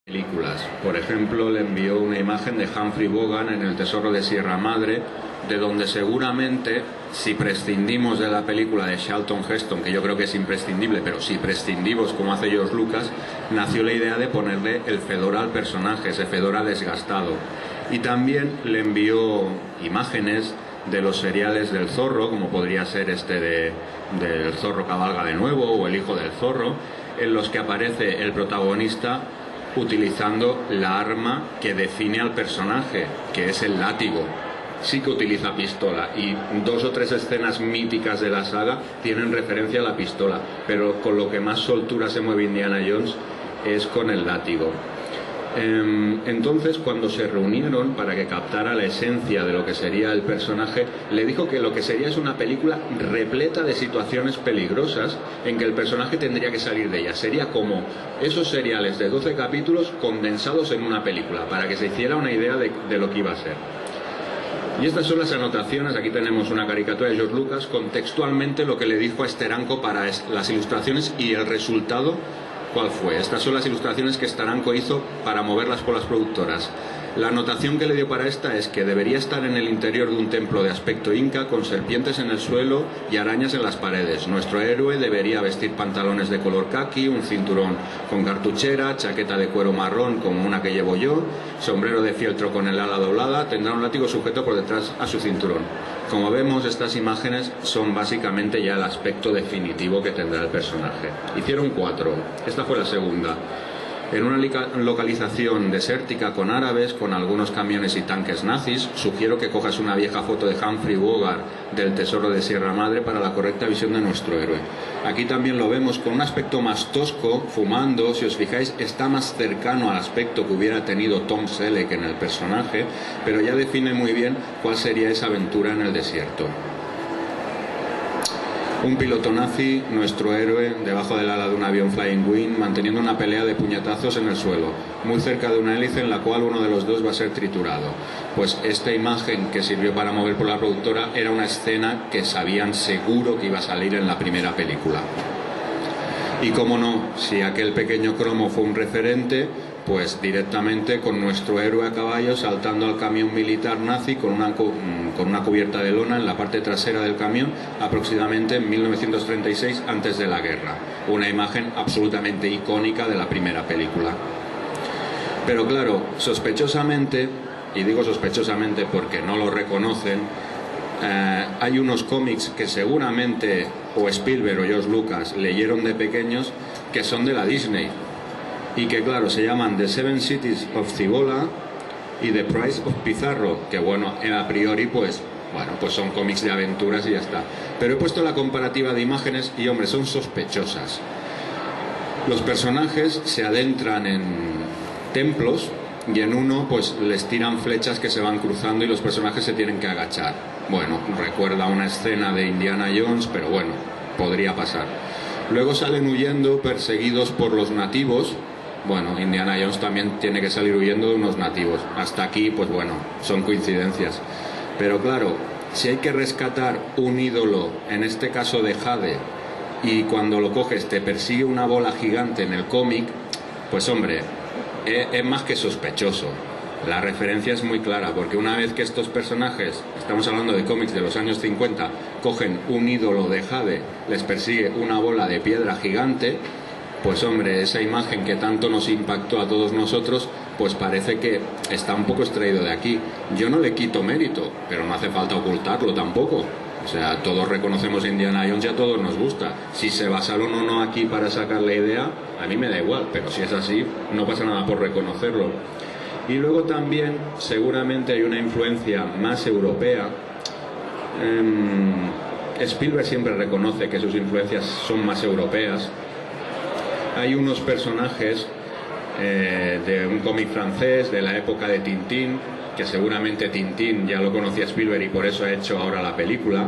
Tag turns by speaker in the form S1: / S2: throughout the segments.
S1: películas. Por ejemplo, le envió una imagen de Humphrey Bogart en El Tesoro de Sierra Madre, de donde seguramente, si prescindimos de la película de Charlton Heston, que yo creo que es imprescindible, pero si prescindimos como hace George Lucas, nació la idea de ponerle el fedora al personaje, ese fedora desgastado. Y también le envió imágenes de los seriales del zorro, como podría ser este del zorro cabalga de nuevo o el hijo del zorro, en los que aparece el protagonista utilizando la arma que define al personaje, que es el látigo. Sí que utiliza pistola, y 2 o 3 escenas míticas de la saga tienen referencia a la pistola, pero con lo que más soltura se mueve Indiana Jones es con el látigo. Entonces, cuando se reunieron para que captara la esencia de lo que sería el personaje, le dijo que lo que sería es una película repleta de situaciones peligrosas en que el personaje tendría que salir de ellas. Sería como esos seriales de 12 capítulos condensados en una película, para que se hiciera una idea de lo que iba a ser. Y estas son las anotaciones. Aquí tenemos una caricatura de George Lucas, contextualmente lo que le dijo a Steranko para las ilustraciones y el resultado. ¿Cuál fue? Estas son las ilustraciones que Steranko hizo para moverlas por las productoras. La anotación que le dio para esta es que debería estar en el interior de un templo de aspecto inca, con serpientes en el suelo y arañas en las paredes. Nuestro héroe debería vestir pantalones de color caqui, un cinturón con cartuchera, chaqueta de cuero marrón como una que llevo yo, sombrero de fieltro con el ala doblada, tendrá un látigo sujeto por detrás a su cinturón. Como vemos, estas imágenes son básicamente ya el aspecto definitivo que tendrá el personaje. Hicieron 4. Esta fue la segunda. En una localización desértica con árabes, con algunos camiones y tanques nazis, sugiero que cojas una vieja foto de Humphrey Bogart del Tesoro de Sierra Madre para la correcta visión de nuestro héroe. Aquí también lo vemos con un aspecto más tosco, fumando. Si os fijáis, está más cercano al aspecto que hubiera tenido Tom Selleck en el personaje, pero ya define muy bien cuál sería esa aventura en el desierto. Un piloto nazi, nuestro héroe, debajo del ala de un avión Flying Wing, manteniendo una pelea de puñetazos en el suelo, muy cerca de una hélice en la cual uno de los dos va a ser triturado. Pues esta imagen que sirvió para mover por la productora era una escena que sabían seguro que iba a salir en la primera película. Y cómo no, si aquel pequeño cromo fue un referente, pues directamente con nuestro héroe a caballo saltando al camión militar nazi con una cubierta de lona en la parte trasera del camión, aproximadamente en 1936, antes de la guerra. Una imagen absolutamente icónica de la primera película. Pero claro, sospechosamente, y digo sospechosamente porque no lo reconocen, hay unos cómics que seguramente o Spielberg o George Lucas leyeron de pequeños, que son de la Disney, y que claro, se llaman The Seven Cities of Cibola y The Price of Pizarro, que bueno, a priori pues son cómics de aventuras y ya está. Pero he puesto la comparativa de imágenes y hombre, son sospechosas. Los personajes se adentran en templos y en uno pues les tiran flechas que se van cruzando y los personajes se tienen que agachar. Bueno, recuerda una escena de Indiana Jones, pero bueno, podría pasar. Luego salen huyendo perseguidos por los nativos. Bueno, Indiana Jones también tiene que salir huyendo de unos nativos. Hasta aquí, pues bueno, son coincidencias. Pero claro, si hay que rescatar un ídolo, en este caso de jade, y cuando lo coges te persigue una bola gigante en el cómic, pues hombre, es más que sospechoso. La referencia es muy clara, porque una vez que estos personajes, estamos hablando de cómics de los años 50, cogen un ídolo de jade, les persigue una bola de piedra gigante, pues hombre, esa imagen que tanto nos impactó a todos nosotros, pues parece que está un poco extraído de aquí. Yo no le quito mérito, pero no hace falta ocultarlo tampoco. O sea, todos reconocemos a Indiana Jones y a todos nos gusta. Si se basaron o no aquí para sacar la idea, a mí me da igual, pero si es así, no pasa nada por reconocerlo. Y luego también seguramente hay una influencia más europea. Spielberg siempre reconoce que sus influencias son más europeas. Hay unos personajes de un cómic francés de la época de Tintín, que seguramente Tintín ya lo conocía Spielberg y por eso ha hecho ahora la película,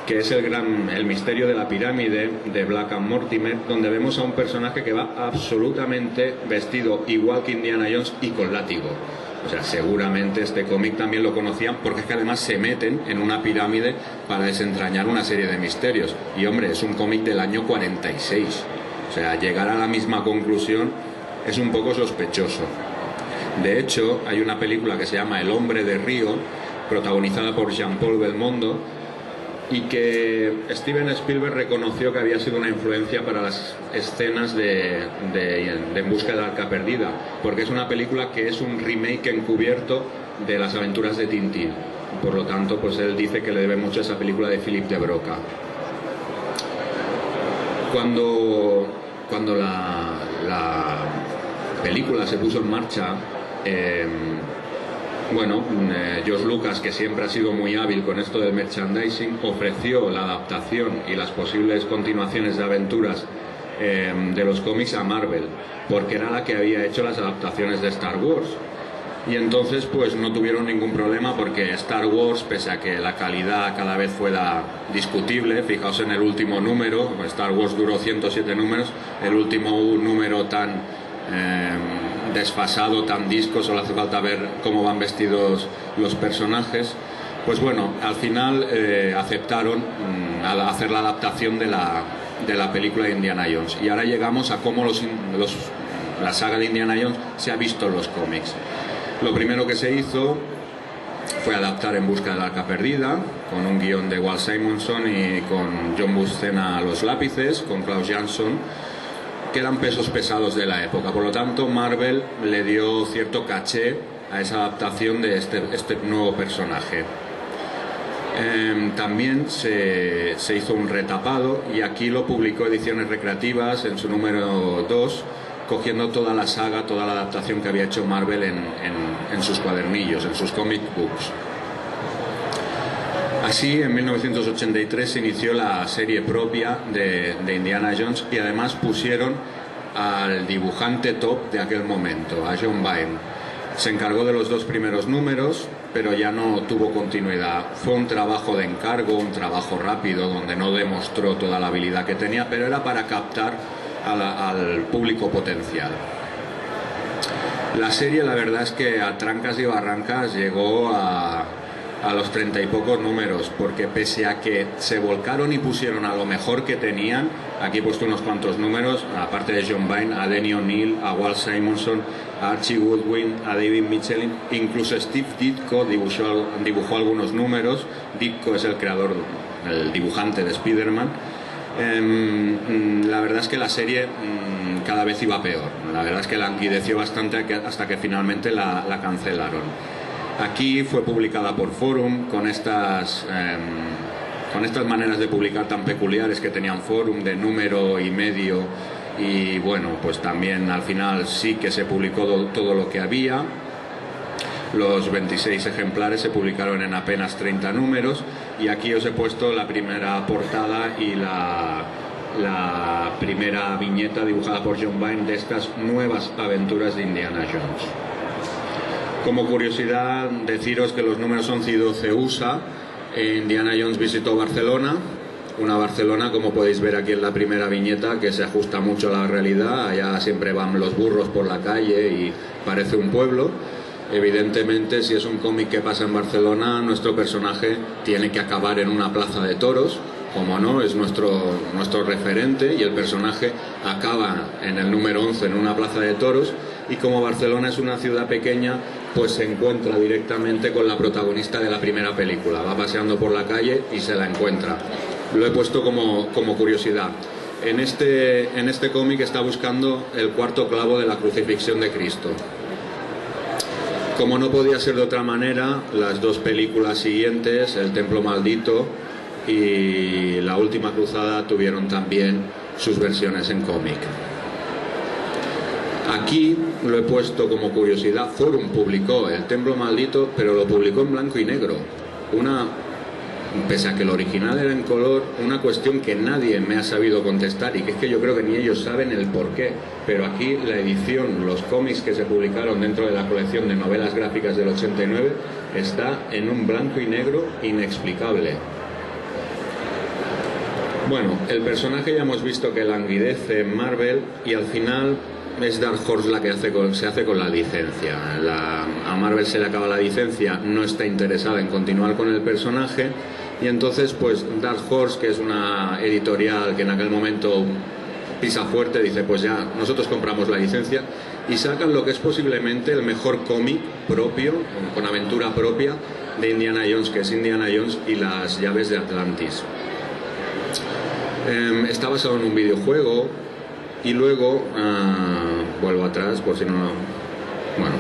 S1: que es el misterio de la pirámide de Black and Mortimer, donde vemos a un personaje que va absolutamente vestido igual que Indiana Jones y con látigo. O sea, seguramente este cómic también lo conocían, porque es que además se meten en una pirámide para desentrañar una serie de misterios. Y hombre, es un cómic del año 46. O sea, llegar a la misma conclusión es un poco sospechoso. De hecho, hay una película que se llama El hombre de Río, protagonizada por Jean-Paul Belmondo, y que Steven Spielberg reconoció que había sido una influencia para las escenas de En busca del arca perdida, porque es una película que es un remake encubierto de las aventuras de Tintín. Por lo tanto, pues él dice que le debe mucho a esa película de Philippe de Broca. Cuando la película se puso en marcha, George Lucas, que siempre ha sido muy hábil con esto del merchandising, ofreció la adaptación y las posibles continuaciones de aventuras de los cómics a Marvel, porque era la que había hecho las adaptaciones de Star Wars. Y entonces pues no tuvieron ningún problema, porque Star Wars, pese a que la calidad cada vez fuera discutible, fijaos en el último número, Star Wars duró 107 números, el último número tan desfasado, tan disco, solo hace falta ver cómo van vestidos los personajes. Pues bueno, al final aceptaron hacer la adaptación de la película de Indiana Jones, y ahora llegamos a cómo la saga de Indiana Jones se ha visto en los cómics. Lo primero que se hizo fue adaptar En busca del arca perdida, con un guión de Walt Simonson y con John Buscema a los lápices, con Klaus Jansson, que eran pesos pesados de la época. Por lo tanto, Marvel le dio cierto caché a esa adaptación de este nuevo personaje. También se hizo un retapado, y aquí lo publicó Ediciones Recreativas en su número 2, cogiendo toda la saga, toda la adaptación que había hecho Marvel en sus cuadernillos, en sus comic books. Así, en 1983 se inició la serie propia de Indiana Jones, y además pusieron al dibujante top de aquel momento, a John Byrne. Se encargó de los 2 primeros números, pero ya no tuvo continuidad. Fue un trabajo de encargo, un trabajo rápido, donde no demostró toda la habilidad que tenía, pero era para captar al público potencial. La serie, la verdad es que a trancas y barrancas llegó a los 30 y pocos números, porque pese a que se volcaron y pusieron a lo mejor que tenían, aquí he puesto unos cuantos números, aparte de John Byrne, a Denny O'Neil, a Walt Simonson, a Archie Goodwin, a David Michelin, incluso Steve Ditko dibujó algunos números. Ditko es el creador, el dibujante de Spider-Man. La verdad es que la serie cada vez iba peor. La verdad es que languideció bastante hasta que finalmente la cancelaron. Aquí fue publicada por Forum, con estas maneras de publicar tan peculiares que tenían Forum, de número y medio, y bueno, pues también al final sí que se publicó todo lo que había. Los 26 ejemplares se publicaron en apenas 30 números, y aquí os he puesto la primera portada y la primera viñeta dibujada por John Byrne de estas nuevas aventuras de Indiana Jones. Como curiosidad, deciros que los números 11 y 12 USA, Indiana Jones visitó Barcelona, una Barcelona, como podéis ver aquí en la primera viñeta, que se ajusta mucho a la realidad. Allá siempre van los burros por la calle y parece un pueblo. Evidentemente, si es un cómic que pasa en Barcelona, nuestro personaje tiene que acabar en una plaza de toros, como no, es nuestro referente, y el personaje acaba en el número 11 en una plaza de toros. Y como Barcelona es una ciudad pequeña, pues se encuentra directamente con la protagonista de la primera película. Va paseando por la calle y se la encuentra. Lo he puesto como curiosidad. En este cómic está buscando el 4º clavo de la crucifixión de Cristo. Como no podía ser de otra manera, las 2 películas siguientes, El Templo Maldito y La Última Cruzada, tuvieron también sus versiones en cómic. Aquí lo he puesto como curiosidad. Forum publicó El Templo Maldito, pero lo publicó en blanco y negro. Pese a que el original era en color, una cuestión que nadie me ha sabido contestar, y que es que yo creo que ni ellos saben el porqué. Pero aquí la edición, los cómics que se publicaron dentro de la colección de novelas gráficas del 89, está en un blanco y negro inexplicable. Bueno, el personaje ya hemos visto que languidece en Marvel, y al final es Dark Horse la que se hace con la licencia. A Marvel se le acaba la licencia, no está interesada en continuar con el personaje, y entonces pues Dark Horse, que es una editorial que en aquel momento pisa fuerte, dice pues ya, nosotros compramos la licencia y sacan lo que es posiblemente el mejor cómic propio, con aventura propia, de Indiana Jones, que es Indiana Jones y las llaves de Atlantis. Está basado en un videojuego y luego, vuelvo atrás por si no... Bueno...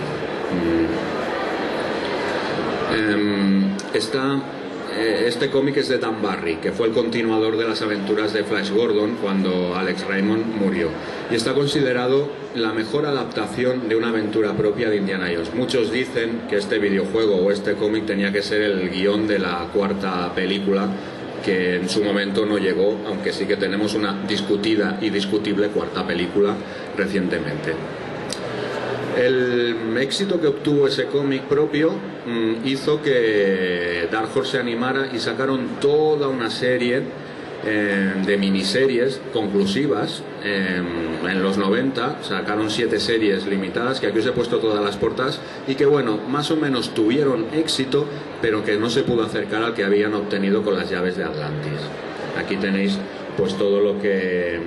S1: este cómic es de Dan Barry, que fue el continuador de las aventuras de Flash Gordon cuando Alex Raymond murió, y está considerado la mejor adaptación de una aventura propia de Indiana Jones. Muchos dicen que este videojuego o este cómic tenía que ser el guión de la cuarta película, que en su momento no llegó, aunque sí que tenemos una discutida y discutible cuarta película recientemente. El éxito que obtuvo ese cómic propio hizo que Dark Horse se animara y sacaron toda una serie de miniseries conclusivas en los 90. Sacaron 7 series limitadas, que aquí os he puesto todas las portadas, y que bueno, más o menos tuvieron éxito, pero que no se pudo acercar al que habían obtenido con las llaves de Atlantis. Aquí tenéis pues todo lo que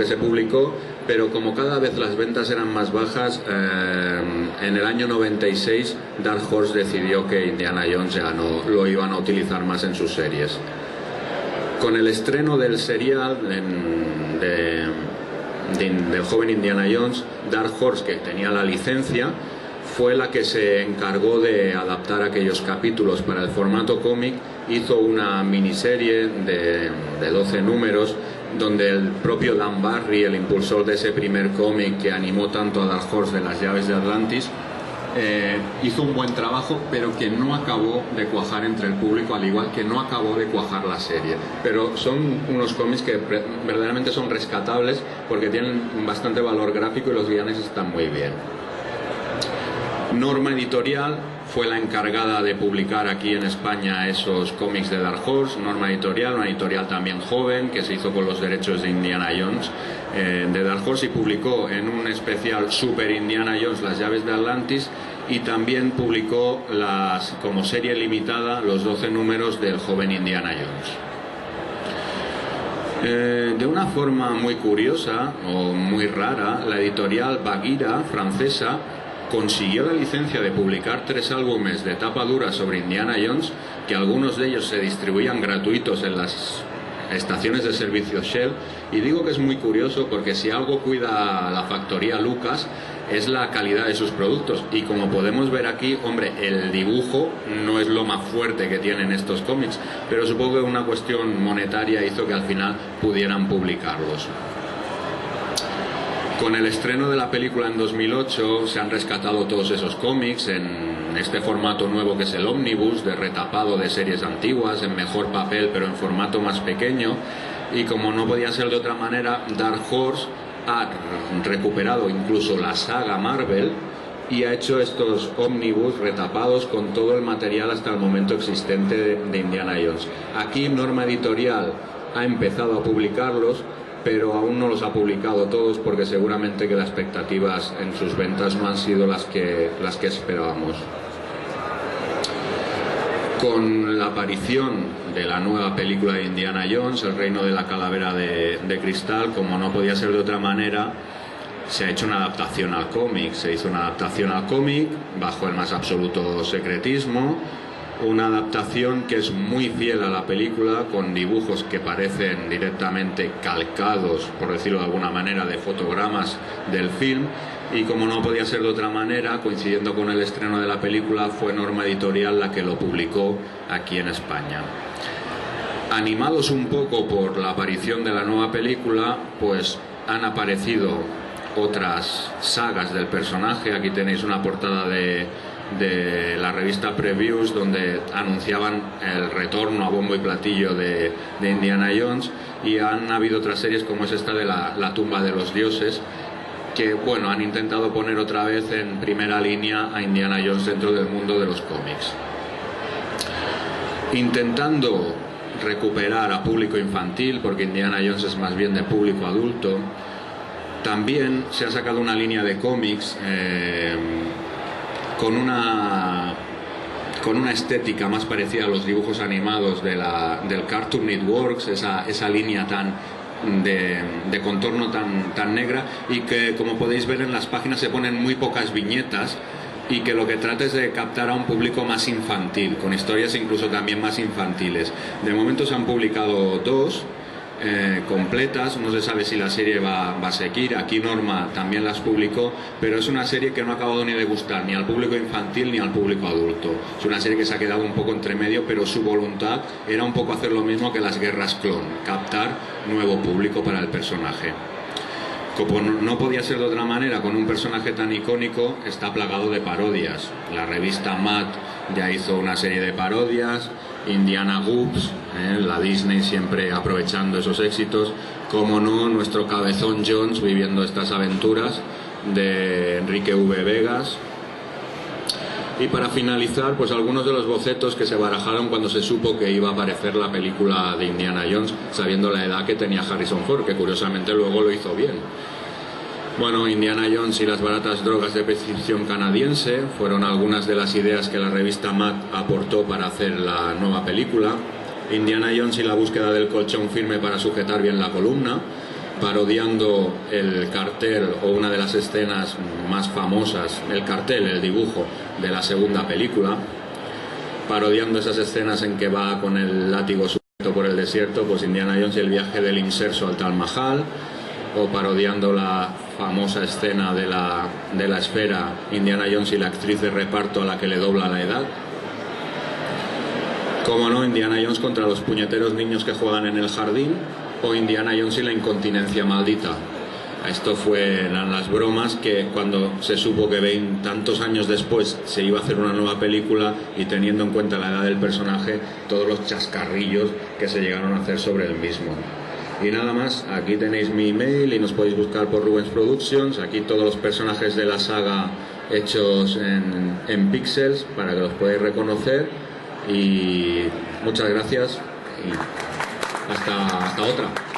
S1: se publicó, pero como cada vez las ventas eran más bajas, en el año 96 Dark Horse decidió que Indiana Jones ya no lo iban a utilizar más en sus series. Con el estreno del serial del joven Indiana Jones, Dark Horse, que tenía la licencia, fue la que se encargó de adaptar aquellos capítulos para el formato cómic. Hizo una miniserie de 12 números donde el propio Dan Barry, el impulsor de ese primer cómic que animó tanto a Dark Horse de las llaves de Atlantis, hizo un buen trabajo, pero que no acabó de cuajar entre el público, al igual que no acabó de cuajar la serie. Pero son unos cómics que verdaderamente son rescatables porque tienen bastante valor gráfico y los guiones están muy bien. Norma Editorial fue la encargada de publicar aquí en España esos cómics de Dark Horse. Norma Editorial, una editorial también joven que se hizo con los derechos de Indiana Jones de Dark Horse, y publicó en un especial Super Indiana Jones las llaves de Atlantis, y también publicó como serie limitada los 12 números del joven Indiana Jones. De una forma muy curiosa o muy rara, la editorial Bagheera, francesa, consiguió la licencia de publicar 3 álbumes de tapa dura sobre Indiana Jones, que algunos de ellos se distribuían gratuitos en las estaciones de servicio Shell. Y digo que es muy curioso porque si algo cuida la factoría Lucas es la calidad de sus productos, y como podemos ver aquí, hombre, el dibujo no es lo más fuerte que tienen estos cómics, pero supongo que una cuestión monetaria hizo que al final pudieran publicarlos. Con el estreno de la película en 2008 se han rescatado todos esos cómics en este formato nuevo que es el Omnibus, de retapado de series antiguas, en mejor papel pero en formato más pequeño, y como no podía ser de otra manera, Dark Horse ha recuperado incluso la saga Marvel y ha hecho estos Omnibus retapados con todo el material hasta el momento existente de Indiana Jones. Aquí Norma Editorial ha empezado a publicarlos, pero aún no los ha publicado todos porque seguramente que las expectativas en sus ventas no han sido las que esperábamos. Con la aparición de la nueva película de Indiana Jones, El reino de la calavera de cristal, como no podía ser de otra manera, se ha hecho una adaptación al cómic. Se hizo una adaptación al cómic bajo el más absoluto secretismo, una adaptación que es muy fiel a la película, con dibujos que parecen directamente calcados, por decirlo de alguna manera, de fotogramas del film. Y como no podía ser de otra manera, coincidiendo con el estreno de la película, fue Norma Editorial la que lo publicó aquí en España. Animados un poco por la aparición de la nueva película, pues han aparecido otras sagas del personaje. Aquí tenéis una portada de la revista Previews donde anunciaban el retorno a bombo y platillo de Indiana Jones, y han habido otras series como es esta de la tumba de los dioses, que bueno, han intentado poner otra vez en primera línea a Indiana Jones dentro del mundo de los cómics, intentando recuperar a público infantil, porque Indiana Jones es más bien de público adulto. También se ha sacado una línea de cómics con una estética más parecida a los dibujos animados del Cartoon Network, esa línea tan de contorno tan negra, y que, como podéis ver en las páginas, se ponen muy pocas viñetas, y que lo que trata es de captar a un público más infantil, con historias incluso también más infantiles. De momento se han publicado 2 completas, no se sabe si la serie va a seguir. Aquí Norma también las publicó, pero es una serie que no ha acabado ni de gustar ni al público infantil ni al público adulto. Es una serie que se ha quedado un poco entre medio, pero su voluntad era un poco hacer lo mismo que las Guerras Clon, captar nuevo público para el personaje. Como no podía ser de otra manera, con un personaje tan icónico, está plagado de parodias. La revista Mad ya hizo una serie de parodias, Indiana Goops, la Disney siempre aprovechando esos éxitos, como no, nuestro Cabezón Jones viviendo estas aventuras, de Enrique V. Vegas. Y para finalizar, pues algunos de los bocetos que se barajaron cuando se supo que iba a aparecer la película de Indiana Jones, sabiendo la edad que tenía Harrison Ford, que curiosamente luego lo hizo bien. Bueno, Indiana Jones y las baratas drogas de prescripción canadiense fueron algunas de las ideas que la revista Mad aportó para hacer la nueva película. Indiana Jones y la búsqueda del colchón firme para sujetar bien la columna, parodiando el cartel o una de las escenas más famosas, el cartel, el dibujo de la segunda película, parodiando esas escenas en que va con el látigo suelto por el desierto, pues Indiana Jones y el viaje del inserso al Taj Mahal, o parodiando la famosa escena de la esfera, Indiana Jones y la actriz de reparto a la que le dobla la edad. Como no, Indiana Jones contra los puñeteros niños que juegan en el jardín, o Indiana Jones y la incontinencia maldita. Esto eran las bromas que, cuando se supo que tantos años después se iba a hacer una nueva película, y teniendo en cuenta la edad del personaje, todos los chascarrillos que se llegaron a hacer sobre el mismo. Y nada más, aquí tenéis mi email y nos podéis buscar por Rubens Productions. Aquí todos los personajes de la saga hechos en píxeles para que los podáis reconocer. Y muchas gracias y hasta otra.